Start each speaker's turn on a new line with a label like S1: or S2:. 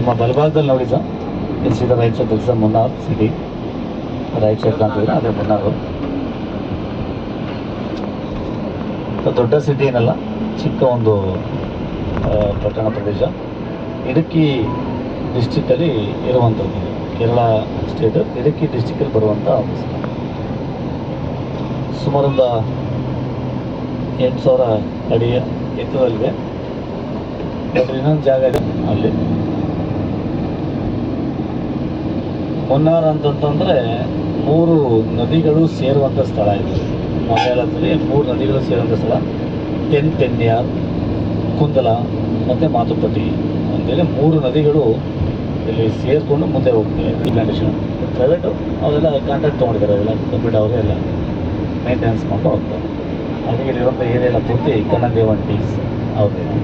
S1: ನಿಮ್ಮ ಬಲಭಾಗದಲ್ಲಿ ನೋಡಿ ಸರ್, ಇಲ್ಲಿ ಸೀದಾ right side sir Munnar city, right side ಕಾಣ್ತಿದ್ರೆ ಅದೇ ಮುನ್ನಾರು. ದೊಡ್ಡ ಸಿಟಿ ಏನಲ್ಲ, ಚಿಕ್ಕ ಒಂದು ಪಟ್ಟಣ ಪ್ರದೇಶ. ಇಡುಕ್ಕಿ ಡಿಸ್ಟಿಕ್ಕಲ್ಲಿ ಇರುವಂಥದ್ದು, ಕೇರಳ ಸ್ಟೇಟ್ ಇಡುಕ್ಕಿ ಡಿಸ್ಟಿಕ್ಕಲ್ಲಿ ಬರುವಂಥ ಆಫೀಸ್. ಸುಮಾರೊಂದು 8,000 ಅಡಿಯ ಎತ್ತರದಲ್ಲಿದೆ. ಬಟ್ ಇನ್ನೊಂದು ಜಾಗ ಇದೆ ಅಲ್ಲಿ. ಮುನ್ನಾರ್ ಅಂತಂತಂದರೆ 3 ನದಿಗಳು ಸೇರುವಂಥ ಸ್ಥಳ ಇದು. ಮಲಯಾಳದಲ್ಲಿ 3 ನದಿಗಳು ಸೇರುವಂಥ ಸ್ಥಳ. ಪೆನ್ಯಾರ್, ಕುಂದಲ ಮತ್ತು ಮಾತುಪಟ್ಟಿ ಅಂತೇಳಿ 3 ನದಿಗಳು ಇಲ್ಲಿ ಸೇರಿಕೊಂಡು ಮುಂದೆ ಹೋಗ್ತವೆ. ಪ್ಲಾಂಟೇಶನ್ ಪ್ರೈವೇಟು ಅವೆಲ್ಲ ಕಾಂಟ್ರಾಕ್ಟ್ ತೊಗೊಂಡಿದ್ದಾರೆ, ಅವೆಲ್ಲ ಕಂಪ್ಲೀಟ್ ಅವರೇ ಎಲ್ಲ ಮೇಂಟೆನೆನ್ಸ್ ಮಾಡ್ಕೊಂಡು ಹೋಗ್ತಾರೆ. ಹಾಗೆ ಇಲ್ಲಿರುವಂಥ ಏರಿಯಾ ಎಲ್ಲ ಪೂರ್ತಿ ಕನ್ನದೇವನ್ ಟೀಸ್ ಅವ್ರದ್ದು.